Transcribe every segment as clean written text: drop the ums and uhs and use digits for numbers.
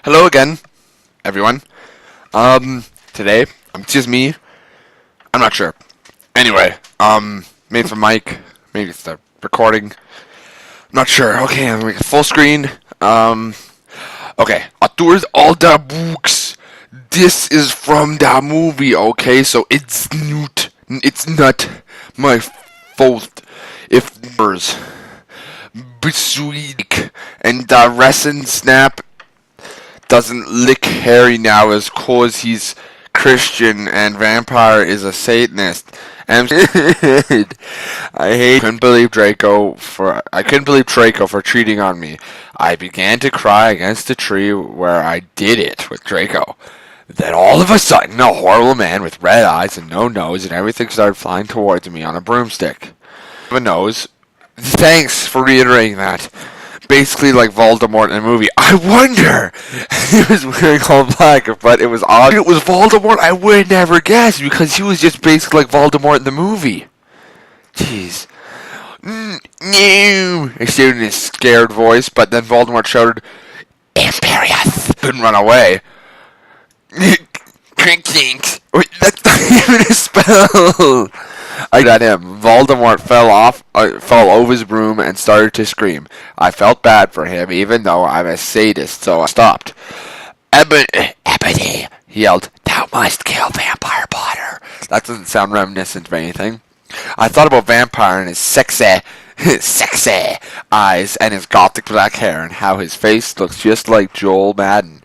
Hello again, everyone. Today, it's just me. I'm not sure. Anyway, maybe it's a mic, maybe it's the recording. Not sure. Okay, I'm gonna make it full screen. Okay. Towards all the books. This is from the movie, okay? So it's not my fault if there's Bisweek and the Resin Snap doesn't lick Harry now is cause he's Christian and Vampire is a Satanist. And I couldn't believe Draco for cheating on me. I began to cry against the tree where I did it with Draco. Then all of a sudden, a horrible man with red eyes and no nose and everything started flying towards me on a broomstick. A nose. Thanks for reiterating that. Basically like Voldemort in the movie. I wonder! He was wearing all black, but it was odd. It was Voldemort, I would never guess, because he was just basically like Voldemort in the movie. Jeez. No! I shouted in a scared voice, but then Voldemort shouted, Imperious! Couldn't run away. Wait, that's not even a spell! I got him. Voldemort fell over his broom and started to scream. I felt bad for him, even though I'm a sadist, so I stopped. Ebony, he yelled, thou must kill Vampire Potter. That doesn't sound reminiscent of anything. I thought about Vampire and his sexy eyes and his gothic black hair and how his face looks just like John Madden.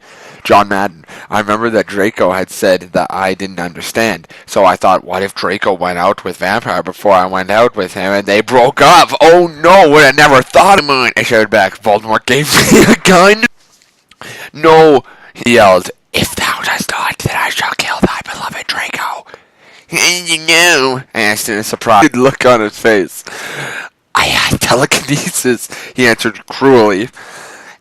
I remember that Draco had said that I didn't understand, so I thought, what if Draco went out with Vampire before I went out with him and they broke up? Oh no, would I never thought of it? I shouted back. Voldemort gave me a gun. No, he yelled, if thou dost not, then I shall kill thy beloved Draco. No, I asked in a surprised look on his face. I had telekinesis, he answered cruelly.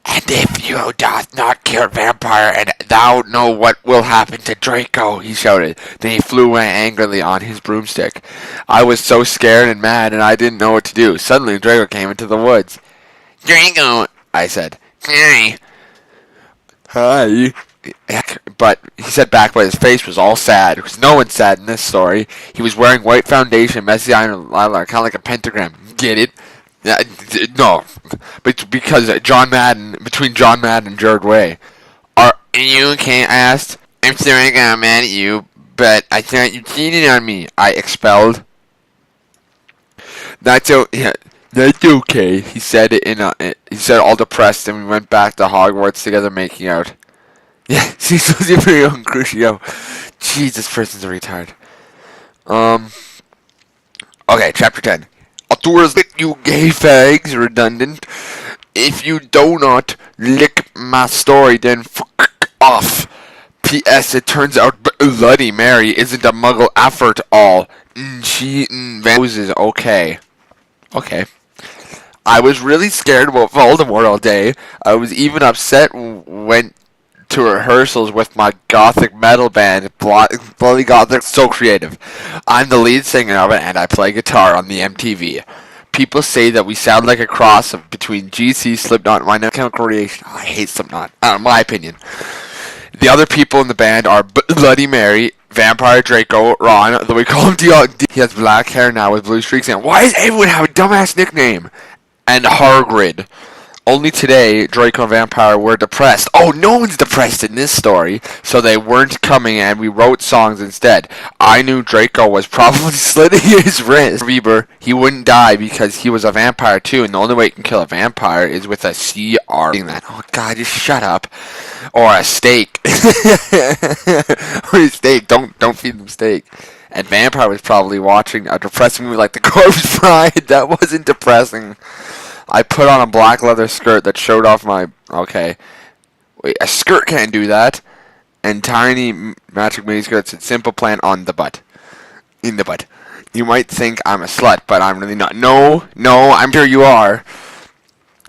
And if you doth not kill Vampire, and thou know what will happen to Draco, he shouted. Then he flew away angrily on his broomstick. I was so scared and mad, and I didn't know what to do. Suddenly, Draco came into the woods. Draco, I said. Hi. Hi. But he said back, but his face was all sad, because no one's sad in this story. He was wearing white foundation, messy iron, kind of like a pentagram. Get it? No, but because between John Madden and Jared Way. Are you okay? I asked. I'm sorry I got mad at you, but I thought you cheated on me. I expelled. That's okay. He said it he said all depressed, and we went back to Hogwarts together, making out. Yeah, she's supposed to be very young, Crucio. Jeez, this person's a retard. Okay, chapter 10. Outdoors lick you gay fags, redundant. If you do not lick my story, then fuck off. P.S. It turns out Bloody Mary isn't a muggle after all. She is okay. Okay. I was really scared about Voldemort all day. I was even upset went to rehearsals with my gothic metal band, Bloody Gothic, so creative. I'm the lead singer of it, and I play guitar on the MTV. People say that we sound like a cross between GC, Slipknot, and My Chemical Creation. I hate Slipknot, my opinion. The other people in the band are Bloody Mary, Vampire Draco, Ron, though we call him D. He has black hair now with blue streaks, and why does everyone have a dumbass nickname? And Hargrid. Only today, Draco and Vampire were depressed. Oh, no one's depressed in this story, so they weren't coming and we wrote songs instead. I knew Draco was probably slitting his wrist. Reber, he wouldn't die because he was a vampire too, and the only way you can kill a vampire is with a CR. Oh god, just shut up. Or a steak. Or a steak. Don't feed them steak. And Vampire was probably watching a depressing movie like The Corpse Bride. That wasn't depressing. I put on a black leather skirt that showed off my... Okay. Wait, a skirt can't do that. And tiny magic mini skirts and simple plan on the butt. In the butt. You might think I'm a slut, but I'm really not. No, I'm sure you are.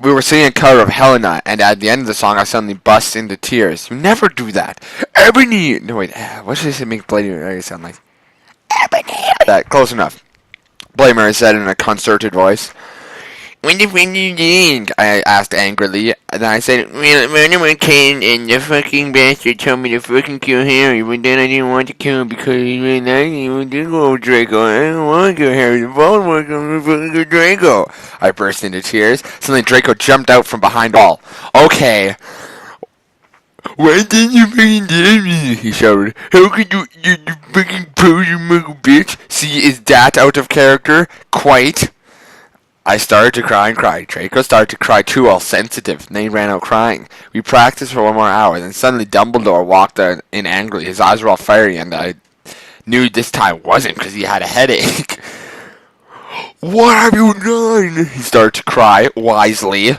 We were singing a cover of Helena, and at the end of the song, I suddenly bust into tears. You never do that. Ebony... No, wait. What should I say make Bloody Mary sound like? Ebony... That, close enough. Bloody Mary said in a concerted voice. What the fuck are you doing? I asked angrily. And then I said, well, anyone can, and the fucking bastard told me to fucking kill Harry, but then I didn't want to kill him because he really liked me. Did go Draco. I don't want to kill Harry. The phone was going to fucking kill Draco. I burst into tears. Suddenly Draco jumped out from behind the wall. Okay. Why didn't you fucking tell me? He shouted. How could you fucking poser muggle bitch? See, is that out of character? Quite. I started to cry and cry. Draco started to cry too, all sensitive, and then he ran out crying. We practiced for 1 more hour, then suddenly Dumbledore walked in angrily. His eyes were all fiery, and I knew this time wasn't because he had a headache. What have you done? He started to cry, wisely.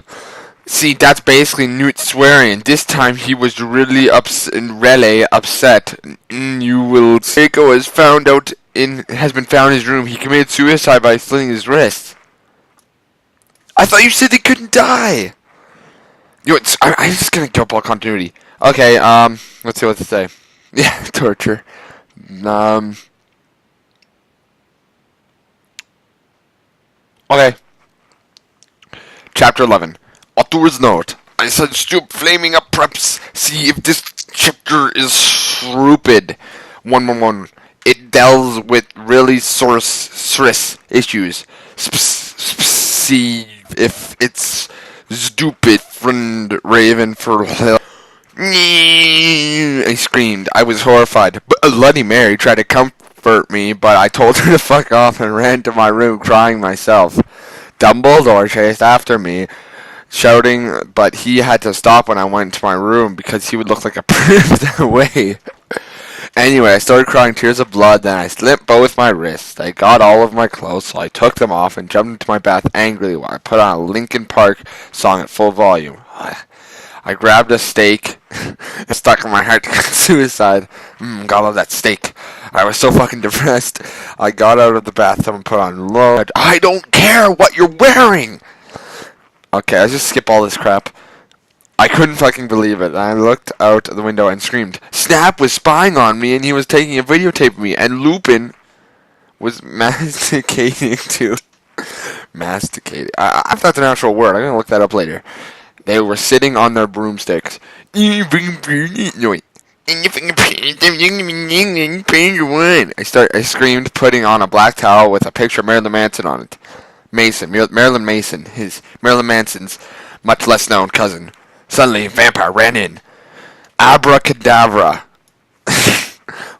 See, that's basically Newt swearing. This time he was really upset. You will. Draco has been found in his room. He committed suicide by slitting his wrists. I thought you said they couldn't die. I'm just gonna jump all continuity. Okay, let's see what to say. Yeah, torture. Okay. Chapter 11. Author's note. I said stupid flaming up preps. See if this chapter is stupid. 111. It deals with really source issues. See if it's stupid, friend Raven for help. I screamed. I was horrified. But Bloody Mary tried to comfort me, but I told her to fuck off and ran to my room crying myself. Dumbledore chased after me, shouting, but he had to stop when I went to my room because he would look like a perv that way. Anyway, I started crying tears of blood, then I slit both my wrists. I got all of my clothes, so I took them off and jumped into my bath angrily while I put on a Linkin Park song at full volume. I grabbed a steak and stuck in my heart to commit suicide. God love that steak. I was so fucking depressed. I got out of the bathtub and put on low. I don't care what you're wearing! Okay, let's just skip all this crap. I couldn't fucking believe it. I looked out the window and screamed. Snap was spying on me and he was taking a videotape of me, and Lupin was masticating too. Masticating. I thought that's an actual word. I'm gonna look that up later. They were sitting on their broomsticks. No, wait. I screamed, putting on a black towel with a picture of Marilyn Manson on it. Marilyn Manson's much less known cousin. Suddenly, a vampire ran in. Abracadabra.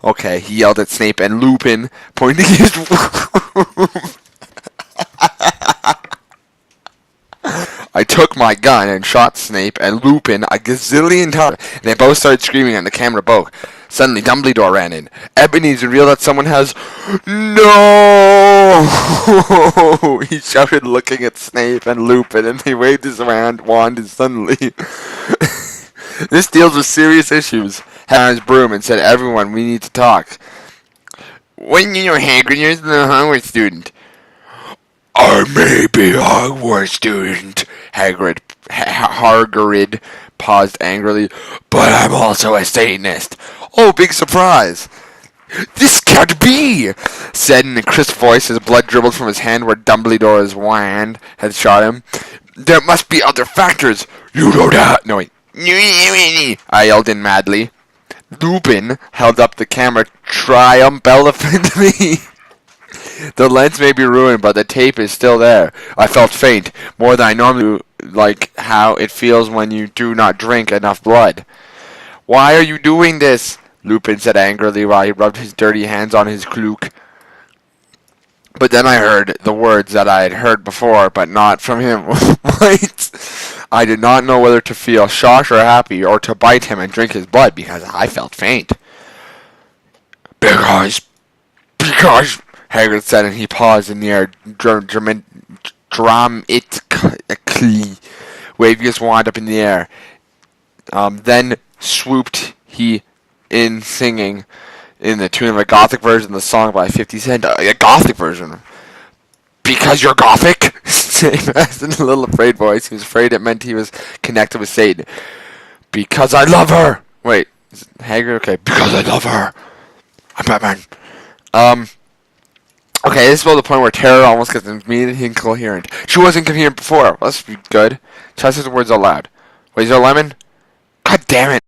Okay, he yelled at Snape and Lupin, pointing his... I took my gun and shot Snape and Lupin a gazillion times. They both started screaming and the camera broke. Suddenly, Dumbledore ran in. Ebenezer revealed that someone has... No! He shouted, looking at Snape and Lupin, and he waved his wand and suddenly... This deals with serious issues. Had on his broom and said, everyone, we need to talk. When you know Hagrid, you're the Hogwarts student. I may be a Hogwarts student, Hagrid paused angrily, but I'm also a Satanist. Oh, big surprise. This can't be, said in a crisp voice as blood dribbled from his hand where Dumbledore's wand had shot him. There must be other factors. You know that. No, wait. I yelled in madly. Lupin held up the camera triumphantly. The lens may be ruined, but the tape is still there. I felt faint, more than I normally do, like how it feels when you do not drink enough blood. Why are you doing this? Lupin said angrily while he rubbed his dirty hands on his cloak. But then I heard the words that I had heard before, but not from him. Wait. I did not know whether to feel shocked or happy, or to bite him and drink his blood, because I felt faint. Because, Hagrid said, and he paused in the air, dramatically, waving his wand up in the air. Then swooped he in, singing in the tune of a gothic version of the song by 50 Cent. A gothic version? Because you're gothic? Zane asked in a little afraid voice. He was afraid it meant he was connected with Satan. Because I love her! Wait, is it Hagrid? Okay, because I love her. I'm Batman. Okay, this is about the point where Tara almost gets immediately incoherent. She wasn't coherent before. Let's be good. Try to say the words out loud. Wait, is there a lemon? God damn it.